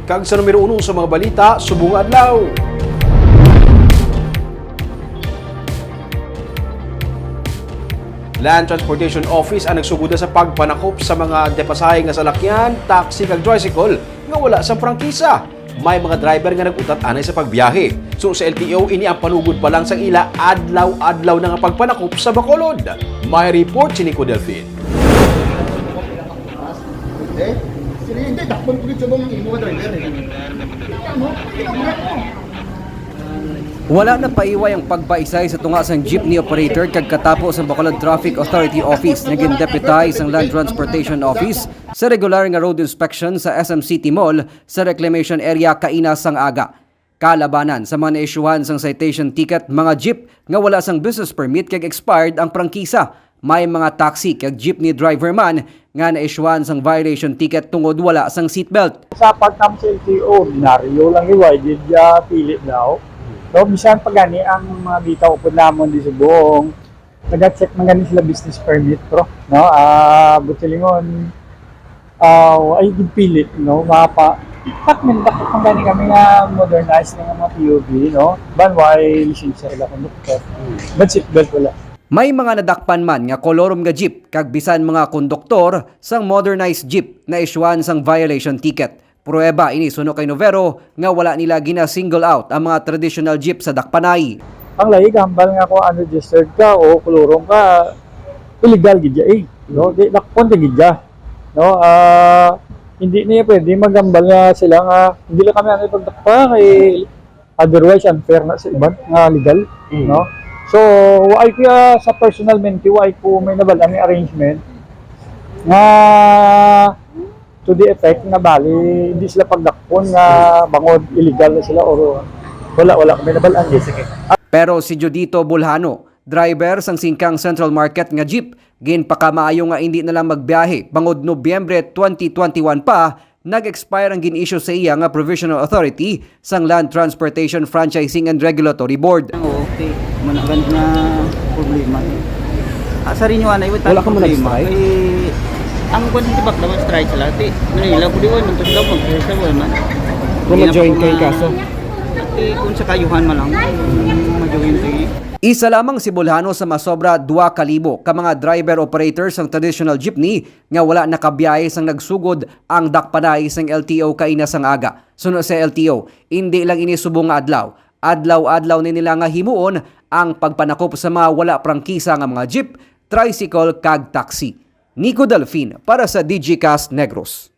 kag sa numero 1 sa mga balita subong adlaw. Land Transportation Office ang nagsuguda sa pagpanakop sa mga depasahe nga salakyan, taxi kag tricycle nga wala sa prangkisa. May mga driver nga nag-utat anay sa pagbiyahe. So sa LTO, ini ang panugod pa lang sang ila adlaw-adlaw na nga pagpanakop sa Bacolod. May report si Nico Delfin. Hindi, takpan ko sa mga imo driver. Wala na paiway ang pagbaisay sa tunga sang jeepney operator kag katapos ang Bacolod Traffic Authority Office naging deputize ang Land Transportation Office sa regular nga road inspection sa SM City Mall sa reclamation area kaina sang aga. Kalabanan sa mga na-issuehan sang citation ticket mga jeep nga wala sang business permit kag expired ang prangkisa. May mga taxi kag jeepney driver man nga na-issuehan sang violation ticket tungod wala sang seatbelt. Sa pagkam sa LTO, binaryo lang iway, di pilit daw. So, bisan pa gani ang mga bitaw po namon di subong. Nag-check man gani sila business permit, bro. No? Butilingon, ay pilit, no? Mapa. Takmin, dapat pang gani kami na modernize ng mga POV, no? Banway, lisensya sila konduktor. But seatbelt wala. May mga nadakpan man nga kolorom nga jeep kag bisan mga konduktor sang modernized jeep na isyuan sang violation ticket. Prueba ini suno kay Novero nga wala nila gina-single out ang mga traditional jeep sa dakpanay. Ang lahi gambal nga ko unregistered ka o kolorom ka, illegal gidya eh. No? Di nakpon ta gidya. No? Hindi niya pwede magambal nga sila nga hindi lang kami ang ipagdakpa kay otherwise unfair na sa iban nga legal, no? So, why kaya sa personal menti, why ko may nabalang arrangement nga to the effect nga bali, hindi sila pagdakpon nga bangod illegal na sila o wala kami nabalang. Sige. Pero si Judito Bulhano, driver sang singkang Central Market nga jeep, ginpakamaayo nga hindi na lang magbiyahe bangod Nobyembre 2021 pa, nag-expire ang gin-issue sa iya nga provisional authority sang Land Transportation Franchising and Regulatory Board. Okay, managan na problema. Sa rin yung anay, Wala ka mo nag-strike? Ang kwan di bak naman strike sa lahat eh. Manila ko diwan, nung tuslaw pag sa man. Kung ma-join kayo kaso? Kung sa kayuhan man lang, ma-join kayo. Isa lamang si Bulhano sa masobra 2,000 ka mga driver-operators ng traditional jeepney nga wala nakabiyahe sang nagsugod ang dakpanay sang LTO kaina sang aga. Sunod sa LTO, hindi lang ini subong nga adlaw. Adlaw-adlaw ni nila nga himuon ang pagpanakop sa mga wala prangkisa nga mga jeep, tricycle kag taxi. Nico Delfin para sa DigiCast Negros.